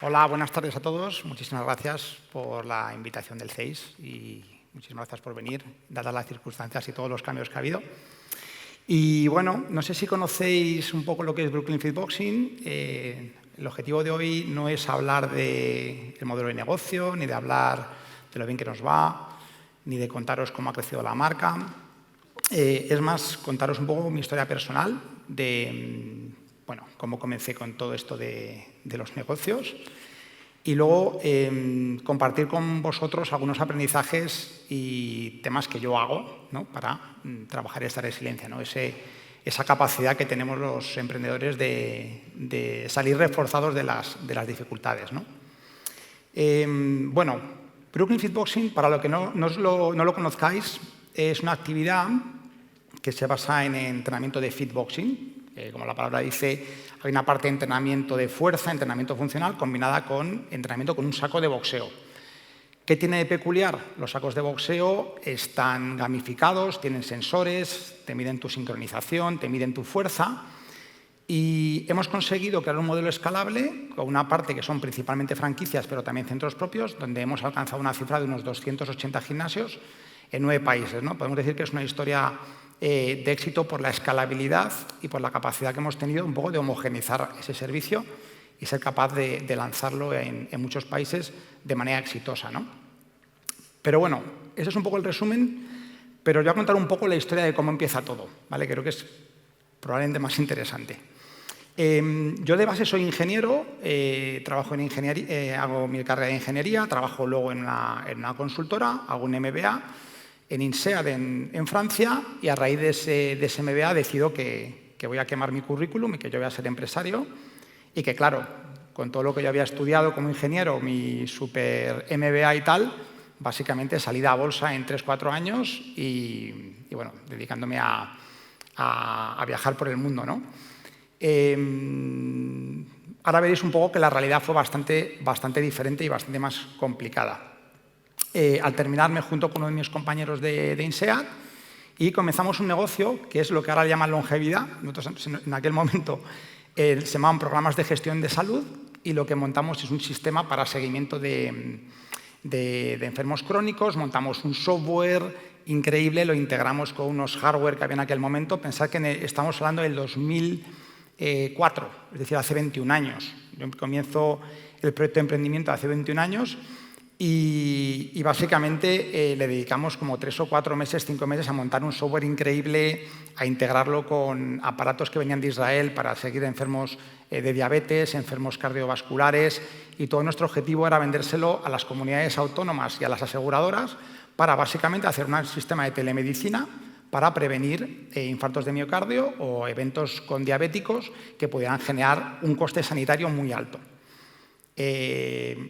Hola, buenas tardes a todos. Muchísimas gracias por la invitación del CEIS y muchísimas gracias por venir, dadas las circunstancias y todos los cambios que ha habido. Y bueno, no sé si conocéis un poco lo que es Brooklyn Fitboxing. El objetivo de hoy no es hablar del modelo de negocio, ni de hablar de lo bien que nos va, ni de contaros cómo ha crecido la marca. Es más, contaros un poco mi historia personal de cómo comencé con todo esto de los negocios y luego compartir con vosotros algunos aprendizajes y temas que yo hago, ¿no?, para trabajar esta resiliencia, ¿no?, esa capacidad que tenemos los emprendedores de salir reforzados de las dificultades, ¿no? Brooklyn Fitboxing, para los que no lo conozcáis, es una actividad que se basa en entrenamiento de fitboxing. Como la palabra dice, hay una parte de entrenamiento de fuerza, entrenamiento funcional, combinada con entrenamiento con un saco de boxeo. ¿Qué tiene de peculiar? Los sacos de boxeo están gamificados, tienen sensores, te miden tu sincronización, te miden tu fuerza. Y hemos conseguido crear un modelo escalable con una parte que son principalmente franquicias, pero también centros propios, donde hemos alcanzado una cifra de unos 280 gimnasios en 9 países, ¿no? Podemos decir que es una historia de éxito por la escalabilidad y por la capacidad que hemos tenido un poco de homogeneizar ese servicio y ser capaz de lanzarlo en muchos países de manera exitosa, ¿no? Pero bueno, ese es un poco el resumen, pero os voy a contar un poco la historia de cómo empieza todo, ¿vale? Creo que es probablemente más interesante. Yo de base soy ingeniero, trabajo en ingeniería, hago mi carrera de ingeniería, trabajo luego en una consultora, hago un MBA en INSEAD en Francia y a raíz de ese MBA decido que voy a quemar mi currículum y que yo voy a ser empresario y que, claro, con todo lo que yo había estudiado como ingeniero, mi super MBA y tal, básicamente salida a bolsa en 3-4 años y bueno, dedicándome a viajar por el mundo, ¿no? Ahora veréis un poco que la realidad fue bastante diferente y bastante más complicada. Al terminar me junto con uno de mis compañeros de INSEAD y comenzamos un negocio que es lo que ahora llaman longevidad. Nosotros en aquel momento se llamaban programas de gestión de salud y lo que montamos es un sistema para seguimiento de enfermos crónicos. Montamos un software increíble, lo integramos con unos hardware que había en aquel momento. Pensad que estamos hablando del 2004, es decir, hace 21 años. Yo comienzo el proyecto de emprendimiento hace 21 años y básicamente le dedicamos como 3 o 4 meses, 5 meses a montar un software increíble, a integrarlo con aparatos que venían de Israel para seguir enfermos de diabetes, enfermos cardiovasculares, y todo nuestro objetivo era vendérselo a las comunidades autónomas y a las aseguradoras para básicamente hacer un sistema de telemedicina para prevenir infartos de miocardio o eventos con diabéticos que pudieran generar un coste sanitario muy alto.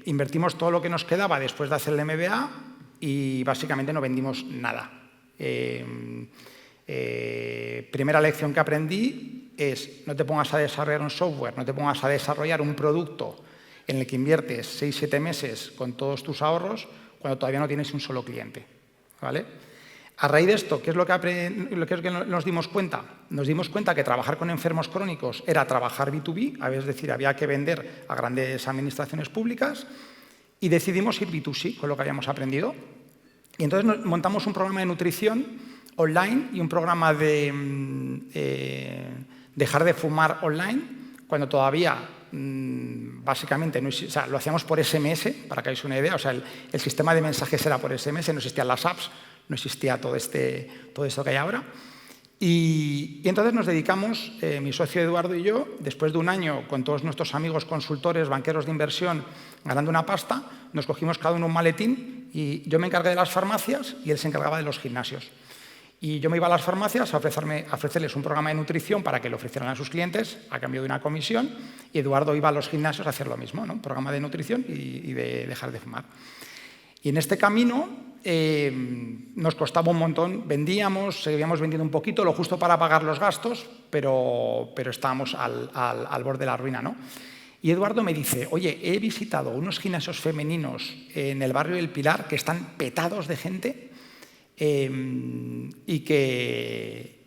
Invertimos todo lo que nos quedaba después de hacer el MBA y básicamente no vendimos nada. Primera lección que aprendí es: no te pongas a desarrollar un software, no te pongas a desarrollar un producto en el que inviertes 6-7 meses con todos tus ahorros cuando todavía no tienes un solo cliente, ¿vale? A raíz de esto, ¿qué es lo que nos dimos cuenta? Nos dimos cuenta que trabajar con enfermos crónicos era trabajar B2B, es decir, había que vender a grandes administraciones públicas, y decidimos ir B2C con lo que habíamos aprendido. Y entonces montamos un programa de nutrición online y un programa de dejar de fumar online, cuando todavía básicamente no existía, o sea, lo hacíamos por SMS, para que hagáis una idea. O sea, el sistema de mensajes era por SMS, no existían las apps, no existía todo esto que hay ahora. Y entonces nos dedicamos, mi socio Eduardo y yo, después de un año con todos nuestros amigos consultores, banqueros de inversión, ganando una pasta, nos cogimos cada uno un maletín y yo me encargué de las farmacias y él se encargaba de los gimnasios. Y yo me iba a las farmacias a ofrecerles un programa de nutrición para que lo ofrecieran a sus clientes a cambio de una comisión, y Eduardo iba a los gimnasios a hacer lo mismo, ¿no? Un programa de nutrición y de dejar de fumar. Y en este camino nos costaba un montón, vendíamos, seguíamos vendiendo un poquito, lo justo para pagar los gastos, pero estábamos al borde de la ruina, ¿no? Y Eduardo me dice: oye, he visitado unos gimnasios femeninos en el barrio del Pilar que están petados de gente y que,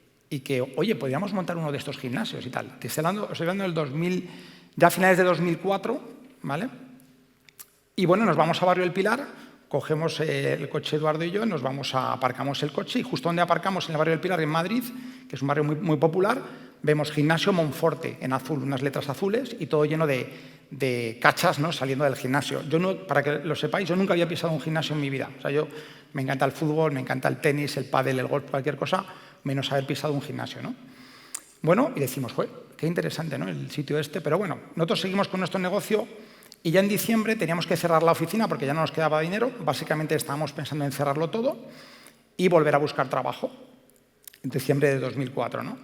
oye, podríamos montar uno de estos gimnasios y tal. Os estoy hablando del 2000, ya a finales de 2004, ¿vale? Y bueno, nos vamos a Barrio del Pilar, cogemos el coche Eduardo y yo, aparcamos el coche y justo donde aparcamos, en el Barrio del Pilar, en Madrid, que es un barrio muy popular, vemos Gimnasio Monforte en azul, unas letras azules y todo lleno de cachas, ¿no?, saliendo del gimnasio. Yo no, para que lo sepáis, yo nunca había pisado un gimnasio en mi vida. O sea, me encanta el fútbol, me encanta el tenis, el pádel, el golf, cualquier cosa, menos haber pisado un gimnasio, ¿no? Bueno, y decimos, joder, qué interesante, ¿no?, el sitio este. Pero bueno, nosotros seguimos con nuestro negocio y ya en diciembre teníamos que cerrar la oficina porque ya no nos quedaba dinero. Básicamente estábamos pensando en cerrarlo todo y volver a buscar trabajo. En diciembre de 2004, ¿no?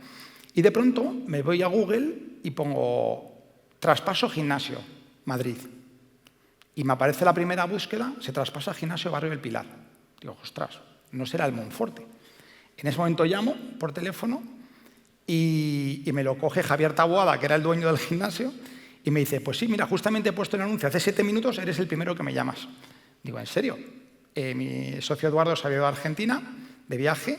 Y de pronto me voy a Google y pongo traspaso gimnasio, Madrid. Y me aparece la primera búsqueda, se traspasa gimnasio Barrio del Pilar. Digo, ostras, no será el Monforte. En ese momento llamo por teléfono y me lo coge Javier Taboada, que era el dueño del gimnasio, y me dice, pues sí, mira, justamente he puesto el anuncio hace 7 minutos, eres el primero que me llamas. Digo, ¿en serio? Mi socio Eduardo se había ido a Argentina de viaje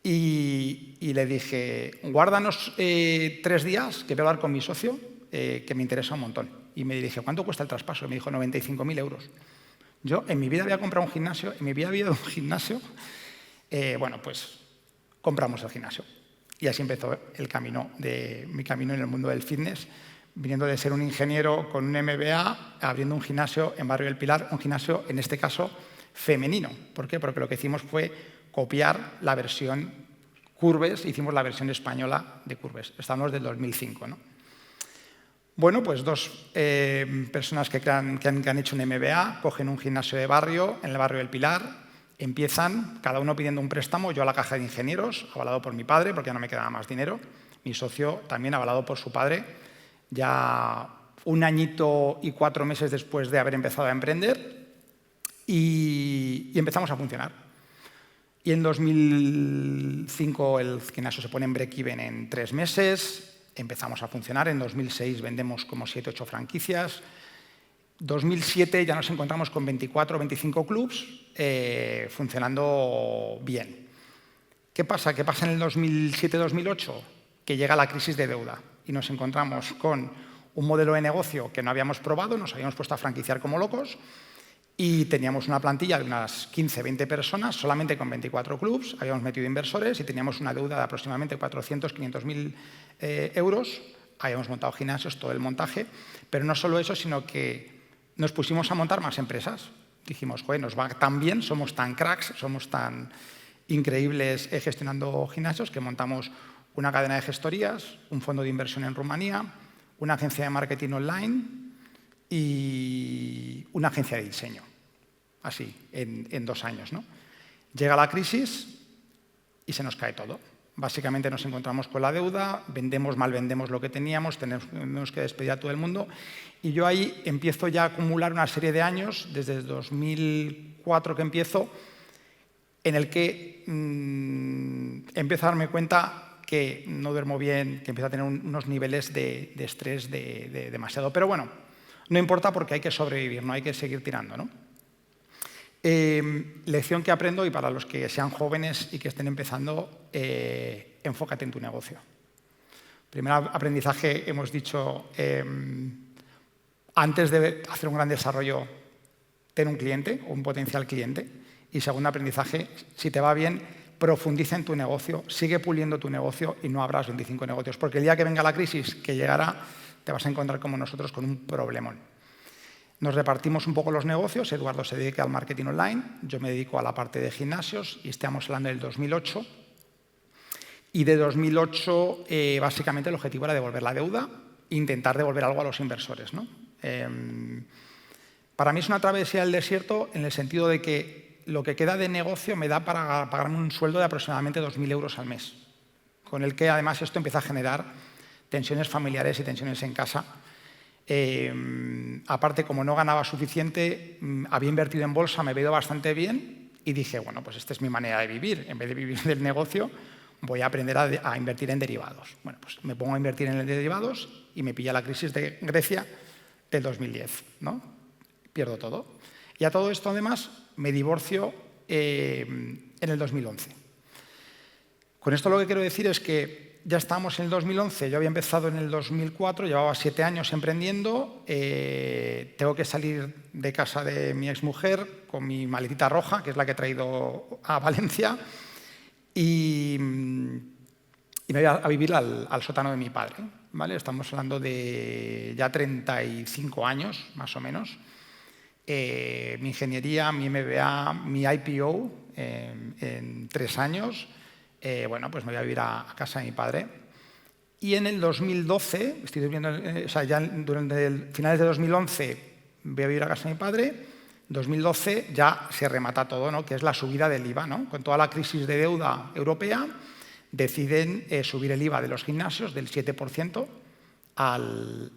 y le dije, guárdanos 3 días, que voy a hablar con mi socio, que me interesa un montón. Y me dije, ¿cuánto cuesta el traspaso? Y me dijo, 95.000 euros. Yo en mi vida había comprado un gimnasio, en mi vida había ido a un gimnasio. Bueno, pues compramos el gimnasio. Y así empezó mi camino en el mundo del fitness, viniendo de ser un ingeniero con un MBA, abriendo un gimnasio en Barrio del Pilar, un gimnasio, en este caso, femenino. ¿Por qué? Porque lo que hicimos fue copiar la versión Curves, hicimos la versión española de Curves. Estamos del 2005, ¿no? Bueno, pues 2 personas que han hecho un MBA, cogen un gimnasio de barrio, en el Barrio del Pilar, empiezan, cada uno pidiendo un préstamo, yo a la caja de ingenieros, avalado por mi padre, porque ya no me quedaba más dinero, mi socio también avalado por su padre, ya 1 añito y 4 meses después de haber empezado a emprender, y empezamos a funcionar. Y en 2005 el gimnasio se pone en break-even en 3 meses, empezamos a funcionar, en 2006 vendemos como 7 o 8 franquicias, 2007 ya nos encontramos con 24 o 25 clubs funcionando bien. ¿Qué pasa? ¿Qué pasa en el 2007-2008? Que llega la crisis de deuda y nos encontramos con un modelo de negocio que no habíamos probado, nos habíamos puesto a franquiciar como locos y teníamos una plantilla de unas 15-20 personas, solamente con 24 clubs, habíamos metido inversores y teníamos una deuda de aproximadamente 400-500.000 euros. Habíamos montado gimnasios, todo el montaje, pero no solo eso, sino que nos pusimos a montar más empresas. Dijimos, joder, nos va tan bien, somos tan cracks, somos tan increíbles gestionando gimnasios que montamos una cadena de gestorías, un fondo de inversión en Rumanía, una agencia de marketing online y una agencia de diseño. Así, en 2 años, ¿no? Llega la crisis y se nos cae todo. Básicamente nos encontramos con la deuda, mal vendemos lo que teníamos, tenemos que despedir a todo el mundo. Y yo ahí empiezo ya a acumular una serie de años, desde el 2004 que empiezo, en el que empiezo a darme cuenta que no duermo bien, que empiezo a tener unos niveles de estrés demasiado. Pero bueno, no importa porque hay que sobrevivir, no hay que seguir tirando, ¿no? Lección que aprendo, y para los que sean jóvenes y que estén empezando, enfócate en tu negocio. Primer aprendizaje, hemos dicho, antes de hacer un gran desarrollo, ten un cliente o un potencial cliente. Y segundo aprendizaje, si te va bien, profundiza en tu negocio, sigue puliendo tu negocio y no abras 25 negocios. Porque el día que venga la crisis, que llegará, te vas a encontrar como nosotros con un problemón. Nos repartimos un poco los negocios, Eduardo se dedica al marketing online, yo me dedico a la parte de gimnasios y estamos hablando del 2008. Y de 2008 básicamente el objetivo era devolver la deuda e intentar devolver algo a los inversores, ¿no? Para mí es una travesía del desierto en el sentido de que lo que queda de negocio me da para pagarme un sueldo de aproximadamente 2.000 euros al mes, con el que además esto empieza a generar tensiones familiares y tensiones en casa. Aparte, como no ganaba suficiente, había invertido en bolsa, me había ido bastante bien y dije, bueno, pues esta es mi manera de vivir. En vez de vivir del negocio, voy a aprender a invertir en derivados. Bueno, pues me pongo a invertir en derivados y me pilla la crisis de Grecia del 2010, ¿no? Pierdo todo. Y a todo esto, además, me divorcio en el 2011. Con esto lo que quiero decir es que ya estábamos en el 2011, yo había empezado en el 2004, llevaba 7 años emprendiendo, tengo que salir de casa de mi exmujer con mi maletita roja, que es la que he traído a Valencia, y me voy a vivir al sótano de mi padre, ¿vale? Estamos hablando de ya 35 años, más o menos. Mi ingeniería, mi MBA, mi IPO en 3 años. Bueno, pues me voy a vivir a casa de mi padre. Y en el 2012, estoy viendo, o sea, ya durante finales de 2011 voy a vivir a casa de mi padre. 2012 ya se remata todo, ¿no? Que es la subida del IVA, ¿no? Con toda la crisis de deuda europea, deciden subir el IVA de los gimnasios del 7% al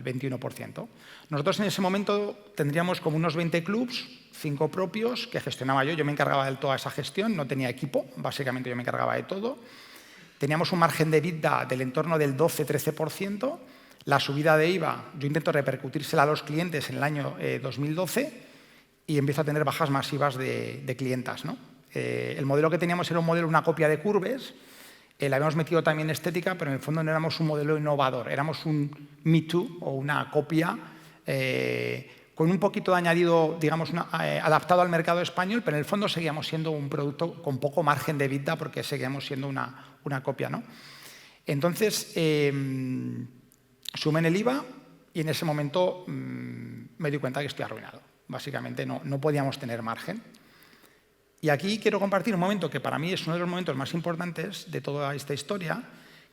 21%. Nosotros en ese momento tendríamos como unos 20 clubs, 5 propios, que gestionaba yo me encargaba de toda esa gestión, no tenía equipo, básicamente yo me encargaba de todo. Teníamos un margen de EBITDA del entorno del 12-13%, la subida de IVA, yo intento repercutírsela a los clientes en el año 2012 y empiezo a tener bajas masivas de clientas, ¿no? El modelo que teníamos era un modelo, una copia de Curves. Le habíamos metido también estética, pero en el fondo no éramos un modelo innovador, éramos un Me Too o una copia con un poquito de añadido, digamos, adaptado al mercado español, pero en el fondo seguíamos siendo un producto con poco margen de EBITDA porque seguíamos siendo una copia, ¿no? Entonces, sumen el IVA y en ese momento me di cuenta que estoy arruinado. Básicamente no podíamos tener margen. Y aquí quiero compartir un momento que para mí es uno de los momentos más importantes de toda esta historia,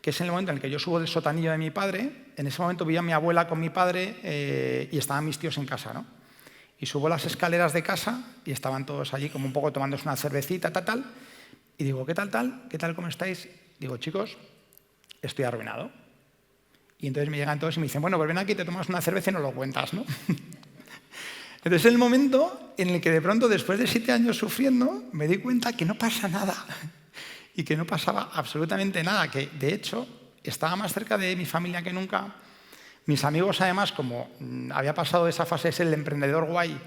que es en el momento en el que yo subo del sotanillo de mi padre. En ese momento vi a mi abuela con mi padre y estaban mis tíos en casa, ¿no? Y subo las escaleras de casa y estaban todos allí como un poco tomándose una cervecita, tal. Y digo, ¿qué tal? ¿Qué tal? ¿Cómo estáis? Digo, chicos, estoy arruinado. Y entonces me llegan todos y me dicen, bueno, pues ven aquí, te tomas una cerveza y nos lo cuentas, ¿no? Entonces, es el momento en el que de pronto, después de 7 años sufriendo, me di cuenta que no pasa nada y que no pasaba absolutamente nada, que de hecho estaba más cerca de mi familia que nunca. Mis amigos, además, como había pasado de esa fase de ser el emprendedor guay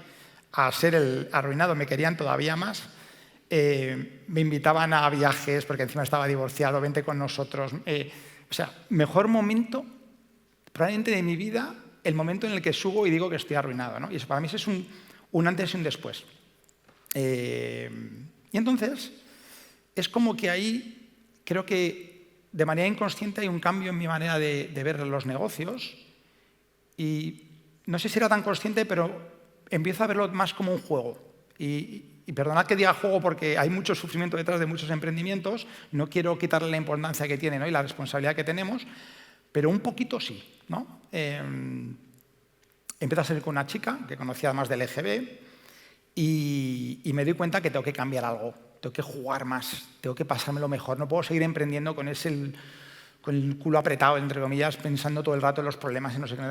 a ser el arruinado, me querían todavía más. Me invitaban a viajes porque encima estaba divorciado, vente con nosotros. O sea, mejor momento probablemente de mi vida, el momento en el que subo y digo que estoy arruinado, ¿no? Y eso para mí es un antes y un después. Y entonces, es como que ahí creo que de manera inconsciente hay un cambio en mi manera de ver los negocios y no sé si era tan consciente, pero empiezo a verlo más como un juego. Y perdonad que diga juego porque hay mucho sufrimiento detrás de muchos emprendimientos, no quiero quitarle la importancia que tiene, ¿no? Y la responsabilidad que tenemos, pero un poquito sí, ¿no? Empecé a salir con una chica que conocía además del EGB y me di cuenta que tengo que cambiar algo, tengo que jugar más, tengo que pasármelo mejor, no puedo seguir emprendiendo con el culo apretado, entre comillas, pensando todo el rato en los problemas y no sé qué.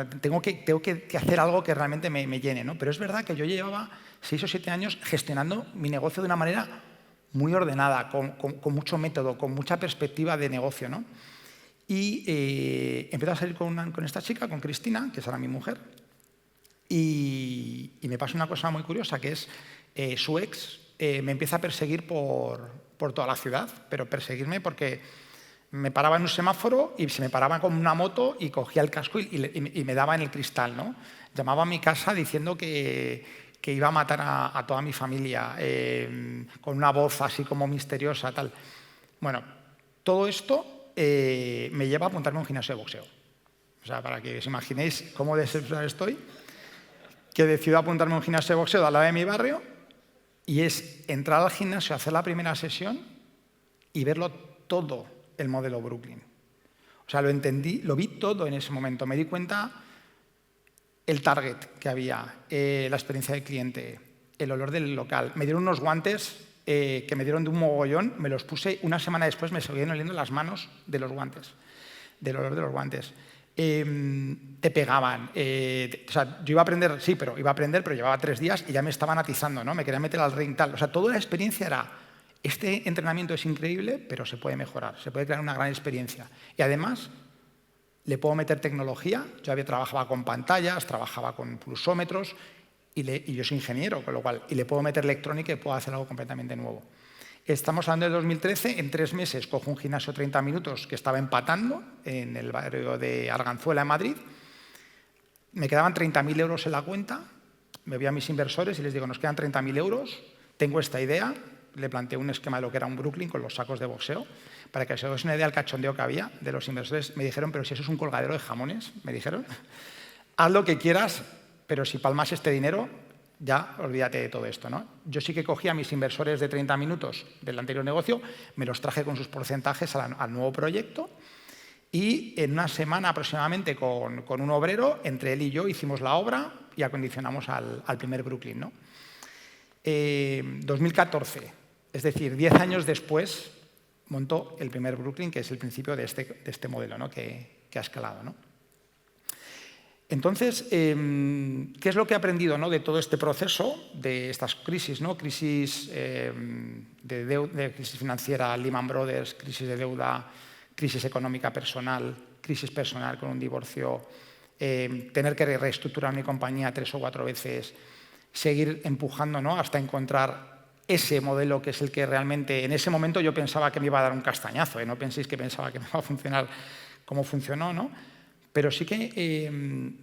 Tengo que hacer algo que realmente me llene, ¿no? Pero es verdad que yo llevaba 6 o 7 años gestionando mi negocio de una manera muy ordenada, con mucho método, con mucha perspectiva de negocio, ¿no? Y empecé a salir con esta chica, con Cristina, que es ahora mi mujer, y me pasa una cosa muy curiosa, que es su ex me empieza a perseguir por toda la ciudad, pero perseguirme porque me paraba en un semáforo y se me paraba con una moto y cogía el casco y me daba en el cristal, ¿no? Llamaba a mi casa diciendo que iba a matar a toda mi familia, con una voz así como misteriosa, tal. Bueno, todo esto me lleva a apuntarme a un gimnasio de boxeo. O sea, para que os imaginéis cómo desesperado estoy, que decido apuntarme a un gimnasio de boxeo al lado de mi barrio y es entrar al gimnasio, hacer la primera sesión y verlo todo el modelo Brooklyn. O sea, lo entendí, lo vi todo en ese momento. Me di cuenta el target que había, la experiencia del cliente, el olor del local. Me dieron unos guantes que me dieron de un mogollón, me los puse, una semana después me seguían oliendo las manos de los guantes, del olor de los guantes. Te pegaban. O sea, yo iba a aprender, sí, pero llevaba 3 días y ya me estaban atizando, ¿no? Me querían meter al ring, tal. O sea, toda la experiencia era, este entrenamiento es increíble, pero se puede mejorar, se puede crear una gran experiencia. Y además, le puedo meter tecnología. Yo trabajaba con pantallas, trabajaba con pulsómetros, y yo soy ingeniero, con lo cual, y le puedo meter electrónica y puedo hacer algo completamente nuevo. Estamos hablando de 2013, en 3 meses cojo un gimnasio 30 minutos que estaba empatando en el barrio de Arganzuela, en Madrid. Me quedaban 30.000 euros en la cuenta, me voy a mis inversores y les digo, nos quedan 30.000 euros, tengo esta idea, le planteé un esquema de lo que era un Brooklyn con los sacos de boxeo, para que os hagáis una idea del cachondeo que había de los inversores. Me dijeron, pero si eso es un colgadero de jamones, me dijeron, haz lo que quieras, pero si palmas este dinero, ya olvídate de todo esto, ¿no? Yo sí que cogí a mis inversores de 30 minutos del anterior negocio, me los traje con sus porcentajes al nuevo proyecto y en una semana aproximadamente con un obrero, entre él y yo hicimos la obra y acondicionamos al primer Brooklyn, ¿no? 2014, es decir, 10 años después, montó el primer Brooklyn, que es el principio de este modelo, ¿no? que ha escalado, ¿no? Entonces, ¿qué es lo que he aprendido, ¿no? de todo este proceso, de estas crisis, ¿no? Crisis de crisis financiera, Lehman Brothers, crisis de deuda, crisis económica personal, crisis personal con un divorcio, tener que reestructurar mi compañía 3 o 4 veces, seguir empujando, ¿no? hasta encontrar ese modelo que es el que realmente, en ese momento yo pensaba que me iba a dar un castañazo, no penséis que pensaba que me iba a funcionar como funcionó, ¿no? Pero sí que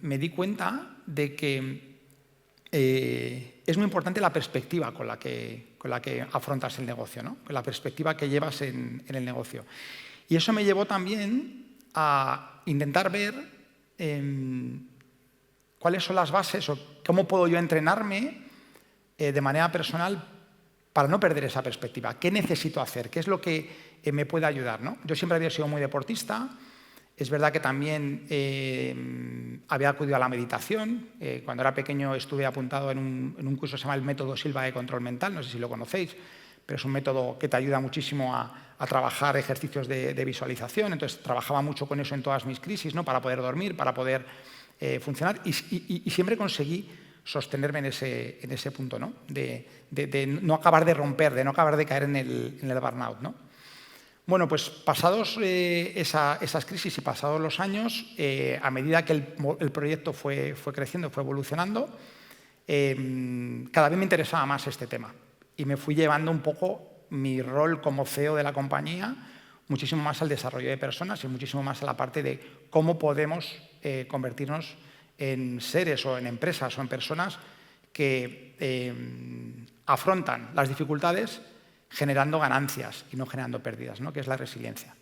me di cuenta de que es muy importante la perspectiva con la que afrontas el negocio, ¿no? Con la perspectiva que llevas en el negocio. Y eso me llevó también a intentar ver cuáles son las bases o cómo puedo yo entrenarme de manera personal para no perder esa perspectiva. ¿Qué necesito hacer? ¿Qué es lo que me puede ayudar, ¿no? Yo siempre había sido muy deportista. Es verdad que también había acudido a la meditación. Cuando era pequeño estuve apuntado en un curso que se llama el método Silva de control mental, no sé si lo conocéis, pero es un método que te ayuda muchísimo a trabajar ejercicios de visualización. Entonces trabajaba mucho con eso en todas mis crisis, ¿no? Para poder dormir, para poder funcionar y siempre conseguí sostenerme en ese punto, ¿no? De no acabar de romper, de no acabar de caer en el burnout, ¿no? Bueno, pues pasados esas crisis y pasados los años, a medida que el proyecto fue creciendo, fue evolucionando, cada vez me interesaba más este tema y me fui llevando un poco mi rol como CEO de la compañía muchísimo más al desarrollo de personas y muchísimo más a la parte de cómo podemos convertirnos en seres o en empresas o en personas que afrontan las dificultades generando ganancias y no generando pérdidas, ¿no? Que es la resiliencia.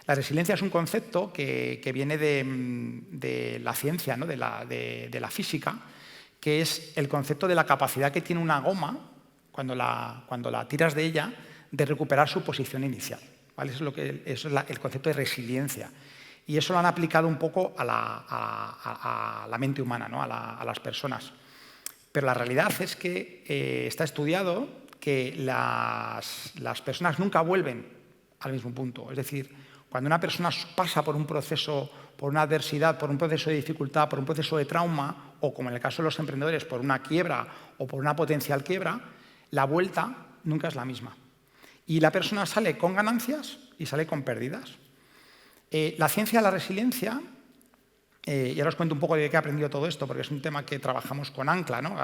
La resiliencia es un concepto que viene de la ciencia, ¿no? de la física, que es el concepto de la capacidad que tiene una goma, cuando la tiras de ella, de recuperar su posición inicial, ¿vale? Eso es el concepto de resiliencia. Y eso lo han aplicado un poco a la mente humana, ¿no? a las personas. Pero la realidad es que está estudiado que las personas nunca vuelven al mismo punto. Es decir, cuando una persona pasa por un proceso, por una adversidad, por un proceso de dificultad, por un proceso de trauma, o como en el caso de los emprendedores, por una quiebra o por una potencial quiebra, la vuelta nunca es la misma. Y la persona sale con ganancias y sale con pérdidas. La ciencia de la resiliencia, y ahora os cuento un poco de qué he aprendido todo esto, porque es un tema que trabajamos con Ancla, ¿no?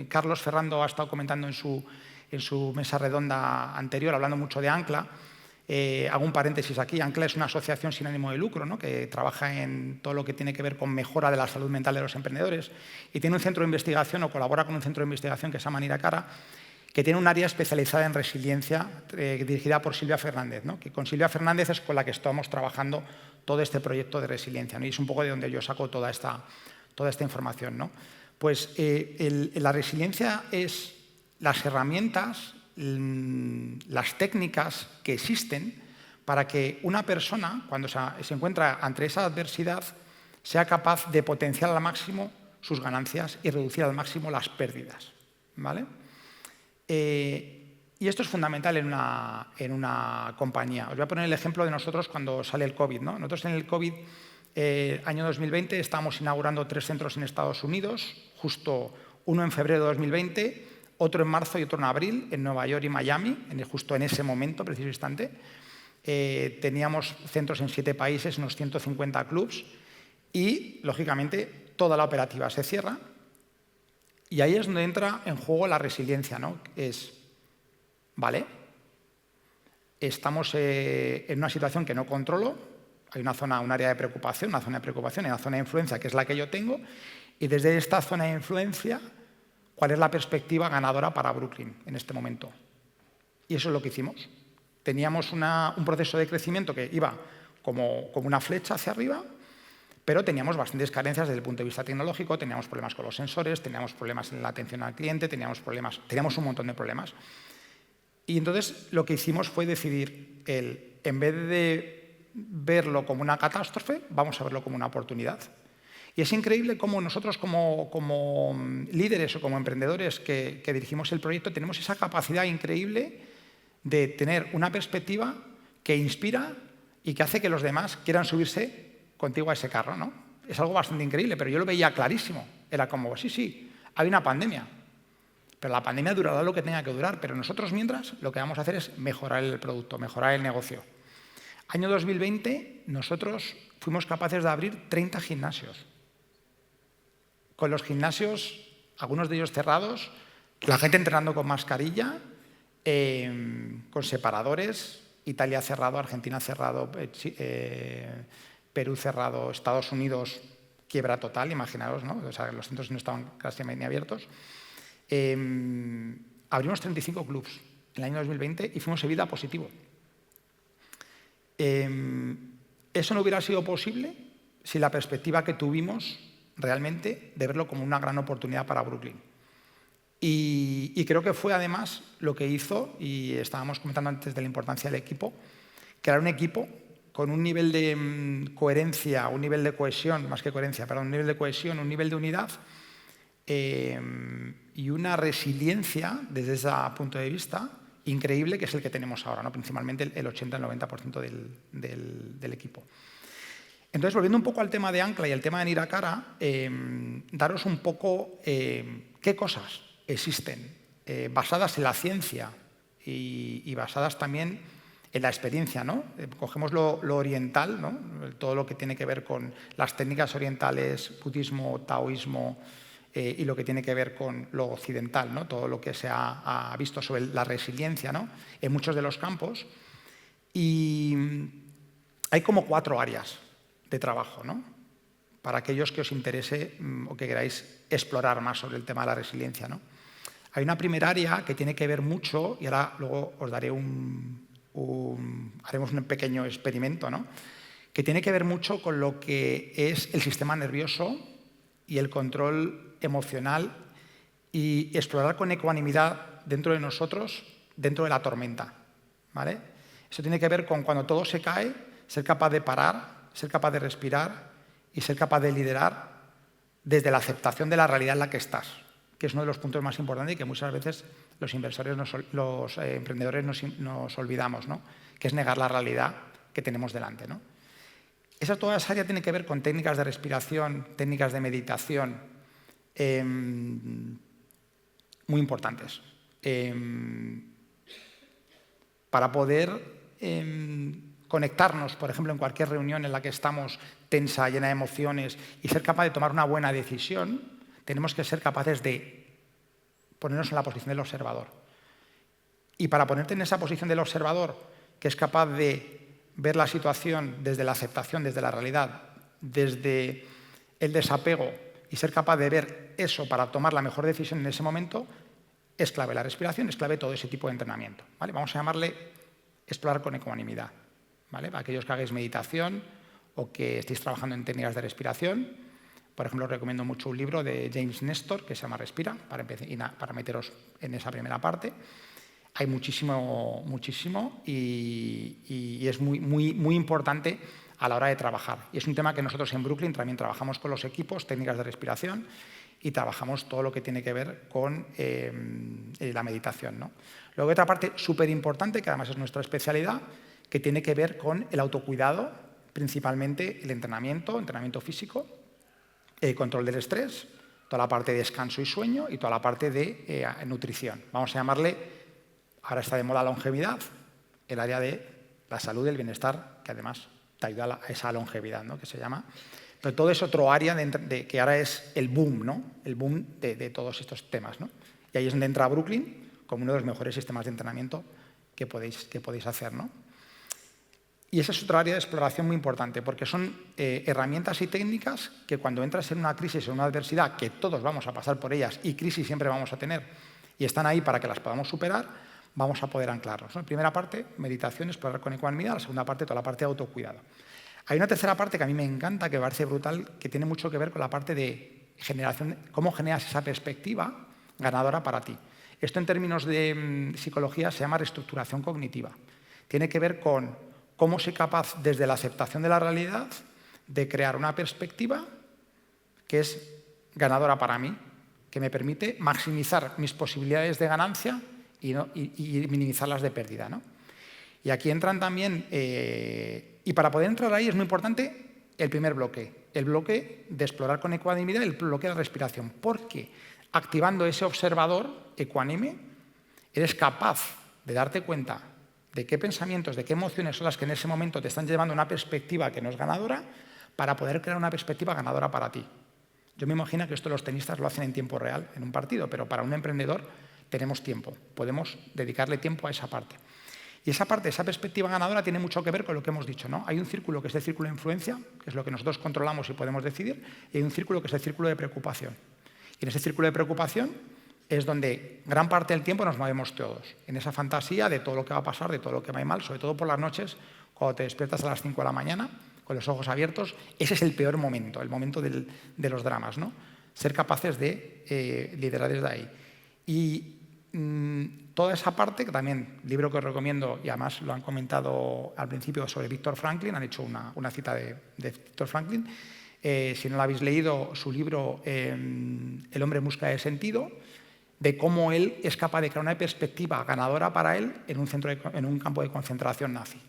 Carlos Ferrando ha estado comentando en su mesa redonda anterior, hablando mucho de Ancla. Hago un paréntesis aquí. Ancla es una asociación sin ánimo de lucro, ¿no? Que trabaja en todo lo que tiene que ver con mejora de la salud mental de los emprendedores y tiene un centro de investigación o colabora con un centro de investigación que se llama Niracara, que tiene un área especializada en resiliencia dirigida por Silvia Fernández, ¿no? Que con Silvia Fernández es con la que estamos trabajando todo este proyecto de resiliencia, ¿no? Y es un poco de donde yo saco toda esta información, ¿no? Pues la resiliencia es las herramientas, las técnicas que existen para que una persona, cuando se encuentra ante esa adversidad, sea capaz de potenciar al máximo sus ganancias y reducir al máximo las pérdidas, ¿vale? Y esto es fundamental en una compañía. Os voy a poner el ejemplo de nosotros cuando sale el COVID, ¿no? Nosotros en el COVID, año 2020, estábamos inaugurando 3 centros en Estados Unidos, justo uno en febrero de 2020, otro en marzo y otro en abril, en Nueva York y Miami, justo en ese momento, preciso instante. Teníamos centros en 7 países, unos 150 clubs y, lógicamente, toda la operativa se cierra. Y ahí es donde entra en juego la resiliencia, ¿no? Es, vale, estamos en una situación que no controlo, hay un área de preocupación, una zona de preocupación y una zona de influencia que es la que yo tengo, y desde esta zona de influencia, ¿cuál es la perspectiva ganadora para Brooklyn en este momento? Y eso es lo que hicimos. Teníamos un proceso de crecimiento que iba como una flecha hacia arriba, pero teníamos bastantes carencias desde el punto de vista tecnológico, teníamos problemas con los sensores, teníamos problemas en la atención al cliente, teníamos un montón de problemas. Y entonces lo que hicimos fue decidir, en vez de verlo como una catástrofe, vamos a verlo como una oportunidad. Y es increíble cómo nosotros como líderes o como emprendedores que dirigimos el proyecto tenemos esa capacidad increíble de tener una perspectiva que inspira y que hace que los demás quieran subirse contigo a ese carro, ¿no? Es algo bastante increíble, pero yo lo veía clarísimo. Era como, sí, hay una pandemia, pero la pandemia durará lo que tenga que durar, pero nosotros mientras lo que vamos a hacer es mejorar el producto, mejorar el negocio. Año 2020, nosotros fuimos capaces de abrir 30 gimnasios. Con los gimnasios, algunos de ellos cerrados, la gente entrenando con mascarilla, con separadores, Italia cerrado, Argentina cerrado, Perú cerrado, Estados Unidos quiebra total, imaginaros, ¿no? O sea, los centros no estaban casi ni abiertos. Abrimos 35 clubs en el año 2020 y fuimos EBITDA positivo. Eso no hubiera sido posible si la perspectiva que tuvimos realmente de verlo como una gran oportunidad para Brooklyn. Y creo que fue además lo que hizo, y estábamos comentando antes de la importancia del equipo, crear un equipo con un nivel de coherencia, un nivel de cohesión, más que coherencia, perdón, un nivel de cohesión, un nivel de unidad y una resiliencia desde ese punto de vista increíble, que es el que tenemos ahora, ¿no? Principalmente el 80-90% del equipo. Entonces, volviendo un poco al tema de Ancla y al tema de Niracara, daros un poco qué cosas existen basadas en la ciencia y basadas también en la experiencia, ¿no? Cogemos lo oriental, ¿no? Todo lo que tiene que ver con las técnicas orientales, budismo, taoísmo, y lo que tiene que ver con lo occidental, ¿no? Todo lo que se ha visto sobre la resiliencia, ¿no? En muchos de los campos. Y hay como 4 áreas de trabajo, ¿no? Para aquellos que os interese o que queráis explorar más sobre el tema de la resiliencia, ¿no? Hay una primera área que tiene que ver mucho, y ahora luego os daré haremos un pequeño experimento, ¿no? Que tiene que ver mucho con lo que es el sistema nervioso y el control emocional y explorar con ecuanimidad dentro de nosotros, dentro de la tormenta, ¿vale? Eso tiene que ver con cuando todo se cae, ser capaz de parar, ser capaz de respirar y ser capaz de liderar desde la aceptación de la realidad en la que estás, que es uno de los puntos más importantes y que muchas veces los inversores, los emprendedores nos olvidamos, ¿no? Que es negar la realidad que tenemos delante, ¿no? Toda esa área tiene que ver con técnicas de respiración, técnicas de meditación, muy importantes. Para poder conectarnos, por ejemplo, en cualquier reunión en la que estamos tensa, llena de emociones, y ser capaz de tomar una buena decisión, tenemos que ser capaces de ponernos en la posición del observador. Y para ponerte en esa posición del observador, que es capaz de ver la situación desde la aceptación, desde la realidad, desde el desapego, y ser capaz de ver eso para tomar la mejor decisión en ese momento, es clave la respiración, es clave todo ese tipo de entrenamiento, ¿vale? Vamos a llamarle explorar con ecuanimidad, ¿vale? Para aquellos que hagáis meditación o que estéis trabajando en técnicas de respiración, por ejemplo, os recomiendo mucho un libro de James Nestor que se llama Respira, para meteros en esa primera parte. Hay muchísimo y es muy importante a la hora de trabajar. Y es un tema que nosotros en Brooklyn también trabajamos con los equipos, técnicas de respiración, y trabajamos todo lo que tiene que ver con la meditación, ¿no? Luego hay otra parte súper importante, que además es nuestra especialidad, que tiene que ver con el autocuidado, principalmente el entrenamiento físico, el control del estrés, toda la parte de descanso y sueño y toda la parte de nutrición. Vamos a llamarle, ahora está de moda la longevidad, el área de la salud y el bienestar, que además te ayuda a esa longevidad, ¿no? Que se llama. Pero todo es otro área que ahora es el boom, ¿no? El boom de todos estos temas, ¿no? Y ahí es donde entra Brooklyn como uno de los mejores sistemas de entrenamiento que podéis hacer, ¿no? Y esa es otra área de exploración muy importante, porque son herramientas y técnicas que cuando entras en una crisis, en una adversidad, que todos vamos a pasar por ellas y crisis siempre vamos a tener, y están ahí para que las podamos superar, vamos a poder anclarnos, ¿no? La primera parte, meditación, explorar con ecuanimidad. La segunda parte, toda la parte de autocuidado. Hay una tercera parte que a mí me encanta, que me parece brutal, que tiene mucho que ver con la parte de generación, cómo generas esa perspectiva ganadora para ti. Esto en términos de psicología se llama reestructuración cognitiva. Tiene que ver con cómo soy capaz, desde la aceptación de la realidad, de crear una perspectiva que es ganadora para mí, que me permite maximizar mis posibilidades de ganancia y minimizar las de pérdida, ¿no? Y aquí entran también, y para poder entrar ahí es muy importante el primer bloque, el bloque de explorar con ecuanimidad, el bloque de la respiración, porque activando ese observador ecuánime, eres capaz de darte cuenta de qué pensamientos, de qué emociones son las que en ese momento te están llevando a una perspectiva que no es ganadora, para poder crear una perspectiva ganadora para ti. Yo me imagino que esto los tenistas lo hacen en tiempo real, en un partido, pero para un emprendedor tenemos tiempo, podemos dedicarle tiempo a esa parte. Y esa parte, esa perspectiva ganadora tiene mucho que ver con lo que hemos dicho, ¿no? Hay un círculo que es el círculo de influencia, que es lo que nosotros controlamos y podemos decidir, y hay un círculo que es el círculo de preocupación. Y en ese círculo de preocupación es donde gran parte del tiempo nos movemos todos, en esa fantasía de todo lo que va a pasar, de todo lo que va a ir mal, sobre todo por las noches, cuando te despiertas a las 5 de la mañana, con los ojos abiertos. Ese es el peor momento, el momento de los dramas, ¿no? Ser capaces de liderar desde ahí. Y toda esa parte, que también, libro que os recomiendo, y además lo han comentado al principio sobre Víctor Franklin, han hecho una cita de Víctor Franklin. Si no lo habéis leído, su libro El hombre en busca de sentido, de cómo él es capaz de crear una perspectiva ganadora para él en un campo de concentración nazi.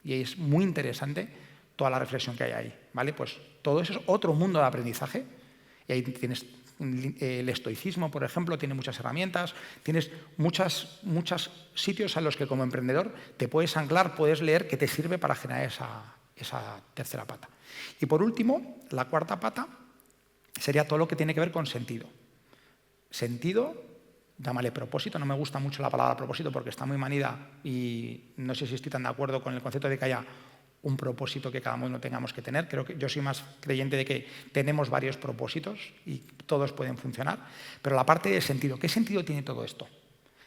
Y es muy interesante toda la reflexión que hay ahí, ¿vale? Pues todo eso es otro mundo de aprendizaje. Y ahí tienes el estoicismo, por ejemplo, tiene muchas herramientas, tienes muchos sitios en los que como emprendedor te puedes anclar, puedes leer, que te sirve para generar esa tercera pata. Y por último, la cuarta pata sería todo lo que tiene que ver con sentido. Sentido, llámale propósito, no me gusta mucho la palabra propósito porque está muy manida y no sé si estoy tan de acuerdo con el concepto de que haya un propósito que cada uno tengamos que tener. Creo que yo soy más creyente de que tenemos varios propósitos y todos pueden funcionar. Pero la parte de sentido, ¿qué sentido tiene todo esto?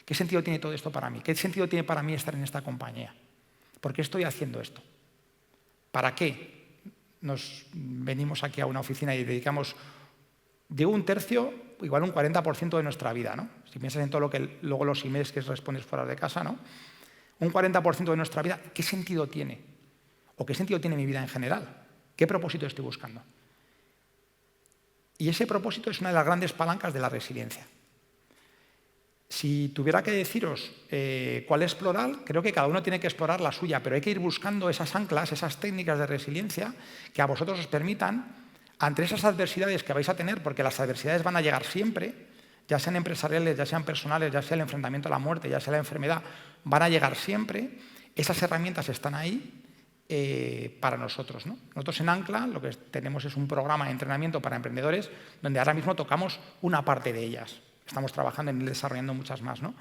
¿Qué sentido tiene todo esto para mí? ¿Qué sentido tiene para mí estar en esta compañía? ¿Por qué estoy haciendo esto? ¿Para qué nos venimos aquí a una oficina y dedicamos, digo, un tercio, igual un 40% de nuestra vida, ¿no? Si piensas en todo lo que luego los emails que respondes fuera de casa, ¿no? Un 40% de nuestra vida, ¿qué sentido tiene? ¿O qué sentido tiene mi vida en general? ¿Qué propósito estoy buscando? Y ese propósito es una de las grandes palancas de la resiliencia. Si tuviera que deciros cuál explorar, creo que cada uno tiene que explorar la suya, pero hay que ir buscando esas anclas, esas técnicas de resiliencia que a vosotros os permitan, ante esas adversidades que vais a tener, porque las adversidades van a llegar siempre, ya sean empresariales, ya sean personales, ya sea el enfrentamiento a la muerte, ya sea la enfermedad, van a llegar siempre. Esas herramientas están ahí para nosotros, ¿no? Nosotros en Ancla lo que tenemos es un programa de entrenamiento para emprendedores donde ahora mismo tocamos una parte de ellas. Estamos trabajando en ir desarrollando muchas más, ¿no?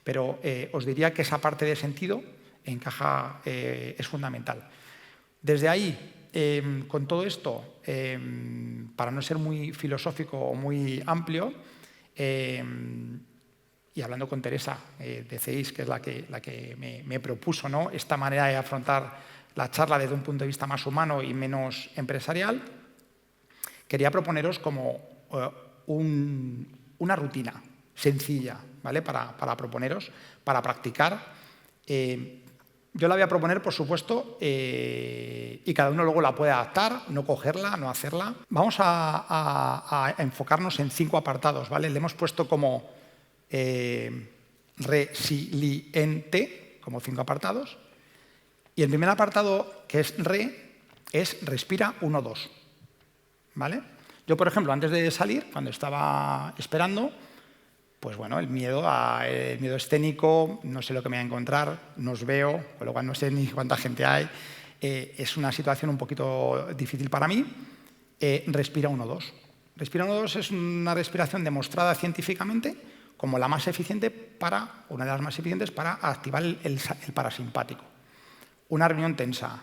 Pero os diría que esa parte de sentido encaja, es fundamental. Desde ahí, con todo esto, para no ser muy filosófico o muy amplio, y hablando con Teresa de CEIS, que es la que me propuso, ¿no?, esta manera de afrontar la charla desde un punto de vista más humano y menos empresarial, quería proponeros como una rutina sencilla, ¿vale?, para proponeros, para practicar. Yo la voy a proponer, por supuesto, y cada uno luego la puede adaptar, no cogerla, no hacerla. Vamos a enfocarnos en 5 apartados, ¿vale? Le hemos puesto como resiliente, como 5 apartados. Y el primer apartado, que es respira 1, 2, ¿vale? Yo, por ejemplo, antes de salir, cuando estaba esperando, pues bueno, el miedo escénico, no sé lo que me voy a encontrar, no os veo, con lo cual no sé ni cuánta gente hay, es una situación un poquito difícil para mí. Respira 1, 2. Respira 1, 2 es una respiración demostrada científicamente como la más eficiente una de las más eficientes para activar el parasimpático. Una reunión tensa,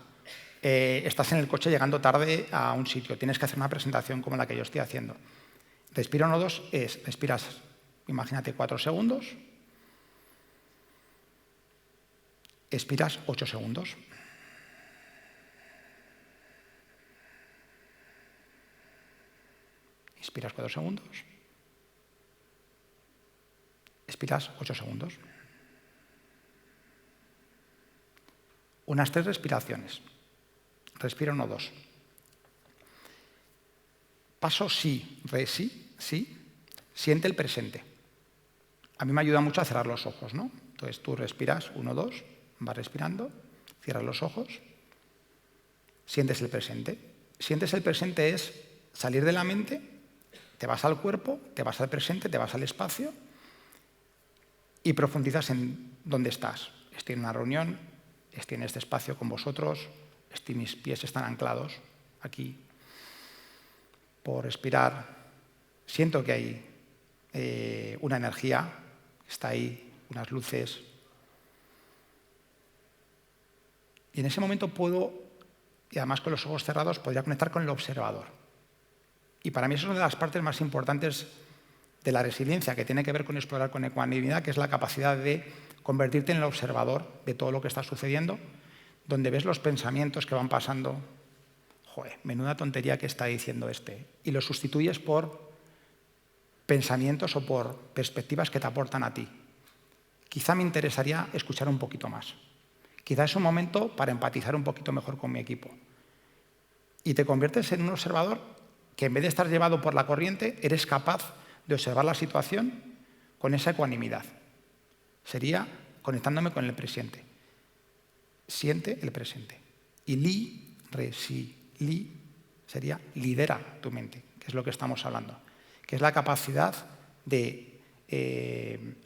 estás en el coche llegando tarde a un sitio, tienes que hacer una presentación como la que yo estoy haciendo. Respiro 1-2 es, respiras, imagínate, 4 segundos, expiras 8 segundos. Inspiras 4 segundos, expiras 8 segundos. Unas 3 respiraciones. Respiro 1-2. Paso sí, re sí, sí. Siente el presente. A mí me ayuda mucho a cerrar los ojos, ¿no? Entonces tú respiras 1-2, vas respirando, cierras los ojos, sientes el presente. Sientes el presente es salir de la mente, te vas al cuerpo, te vas al presente, te vas al espacio y profundizas en dónde estás. Estoy en una reunión, estoy en este espacio con vosotros, mis pies están anclados aquí. Por respirar, siento que hay una energía, está ahí, unas luces. Y en ese momento puedo, y además con los ojos cerrados, podría conectar con el observador. Y para mí eso es una de las partes más importantes de la resiliencia, que tiene que ver con explorar con ecuanimidad, que es la capacidad de convertirte en el observador de todo lo que está sucediendo, donde ves los pensamientos que van pasando. Joder, menuda tontería que está diciendo este. Y lo sustituyes por pensamientos o por perspectivas que te aportan a ti. Quizá me interesaría escuchar un poquito más. Quizá es un momento para empatizar un poquito mejor con mi equipo. Y te conviertes en un observador que, en vez de estar llevado por la corriente, eres capaz de observar la situación con esa ecuanimidad. Sería conectándome con el presente. Siente el presente. Y li sería lidera tu mente, que es lo que estamos hablando, que es la capacidad de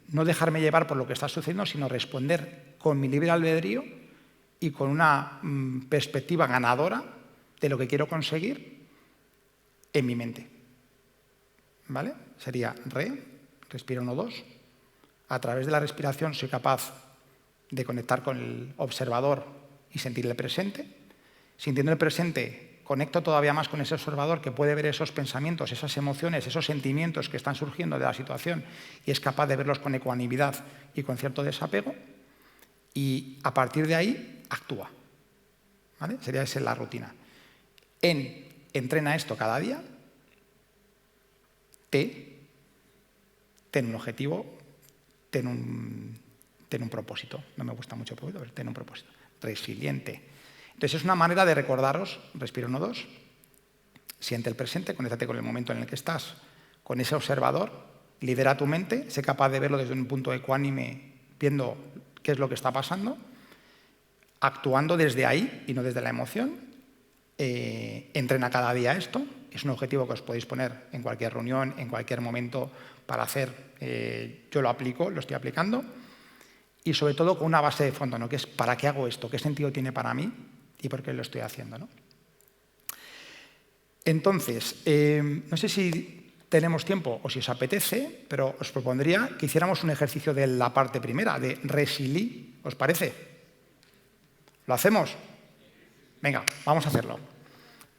no dejarme llevar por lo que está sucediendo, sino responder con mi libre albedrío y con una perspectiva ganadora de lo que quiero conseguir en mi mente. ¿Vale? Sería respiro 1-2. A través de la respiración soy capaz de conectar con el observador y sentir el presente. Sintiendo el presente, conecto todavía más con ese observador que puede ver esos pensamientos, esas emociones, esos sentimientos que están surgiendo de la situación y es capaz de verlos con ecuanimidad y con cierto desapego. Y a partir de ahí, actúa. ¿Vale? Sería esa la rutina. Entrena esto cada día. Ten un objetivo, ten un propósito. No me gusta mucho el propósito, pero ten un propósito. Resiliente. Entonces es una manera de recordaros, respiro 1-2, siente el presente, conéctate con el momento en el que estás, con ese observador, lidera tu mente, sé capaz de verlo desde un punto ecuánime, viendo qué es lo que está pasando, actuando desde ahí y no desde la emoción. Entrena cada día esto, es un objetivo que os podéis poner en cualquier reunión, en cualquier momento para hacer, yo lo aplico, lo estoy aplicando, y sobre todo con una base de fondo, ¿no? Que es ¿para qué hago esto? ¿Qué sentido tiene para mí? ¿Y por qué lo estoy haciendo? ¿No? Entonces, no sé si tenemos tiempo o si os apetece, pero os propondría que hiciéramos un ejercicio de la parte primera, de Resili. ¿Os parece? ¿Lo hacemos? Venga, vamos a hacerlo.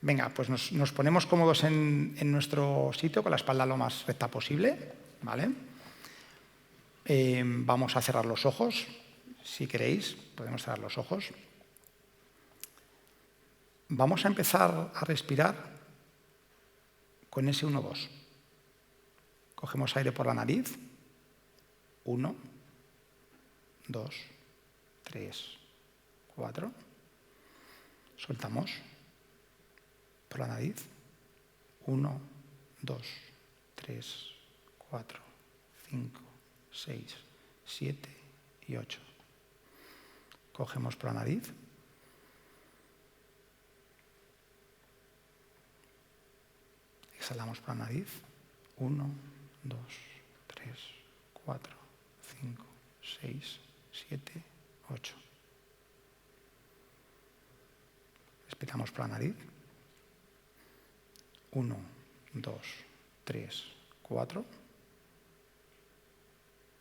Venga, pues nos ponemos cómodos en nuestro sitio, con la espalda lo más recta posible, ¿vale? Vamos a cerrar los ojos, si queréis, podemos cerrar los ojos. Vamos a empezar a respirar con ese 1-2. Cogemos aire por la nariz. 1, 2, 3, 4. Soltamos por la nariz. 1, 2, 3, 4, 5, 6, 7 y 8. Cogemos por la nariz. Exhalamos por la nariz. 1, 2, 3, 4, 5, 6, 7, 8. Respiramos por la nariz. 1, 2, 3, 4.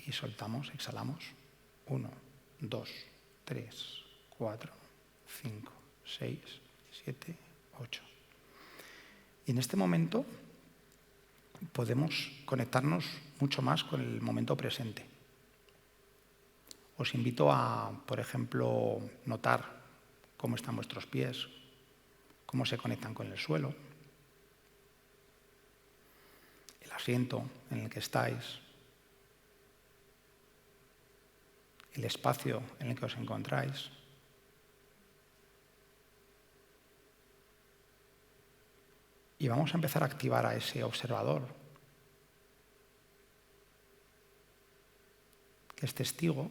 y soltamos, exhalamos. 1, 2, 3, 4, 5, 6, 7, 8. Y en este momento podemos conectarnos mucho más con el momento presente. Os invito a, por ejemplo, notar cómo están vuestros pies, cómo se conectan con el suelo, el asiento en el que estáis, el espacio en el que os encontráis. Y vamos a empezar a activar a ese observador, que es testigo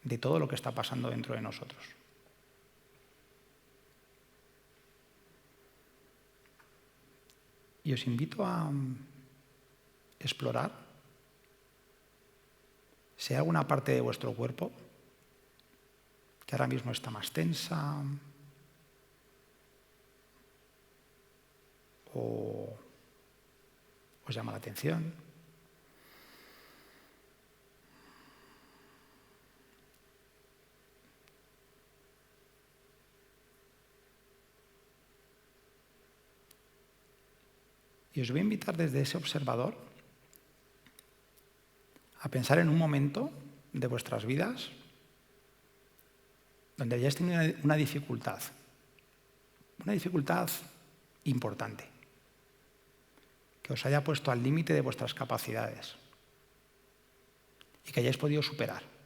de todo lo que está pasando dentro de nosotros. Y os invito a explorar si hay alguna parte de vuestro cuerpo que ahora mismo está más tensa o os llama la atención. Y os voy a invitar desde ese observador a pensar en un momento de vuestras vidas donde hayáis tenido una dificultad importante, que os haya puesto al límite de vuestras capacidades y que hayáis podido superar.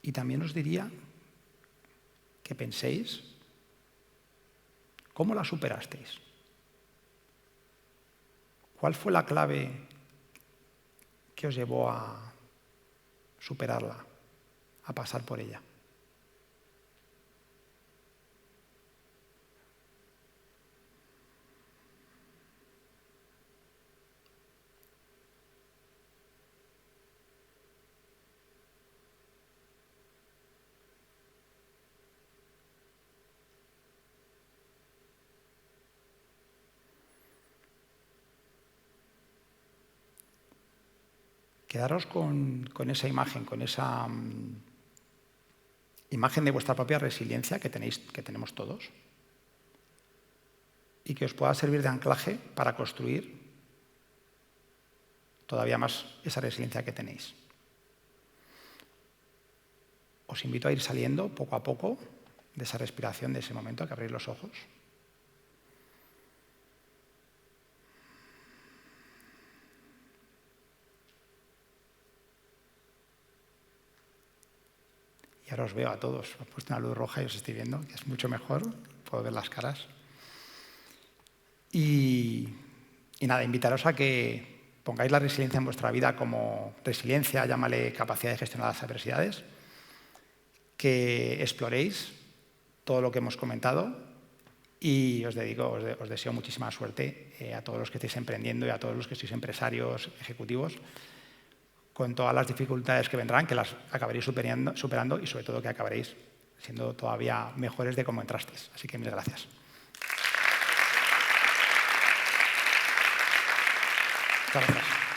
Y también os diría que penséis cómo la superasteis. ¿Cuál fue la clave que os llevó a superarla, a pasar por ella? Quedaros con esa imagen, con esa imagen de vuestra propia resiliencia que tenemos todos y que os pueda servir de anclaje para construir todavía más esa resiliencia que tenéis. Os invito a ir saliendo poco a poco de esa respiración, de ese momento, a que abrir los ojos. Y ahora os veo a todos. Os he puesto una luz roja y os estoy viendo, que es mucho mejor. Puedo ver las caras. Y nada, invitaros a que pongáis la resiliencia en vuestra vida como resiliencia, llámale capacidad de gestionar las adversidades, que exploréis todo lo que hemos comentado y os deseo muchísima suerte a todos los que estéis emprendiendo y a todos los que sois empresarios, ejecutivos, con todas las dificultades que vendrán, que las acabaréis superando y sobre todo que acabaréis siendo todavía mejores de cómo entrasteis. Así que mil gracias. Muchas gracias.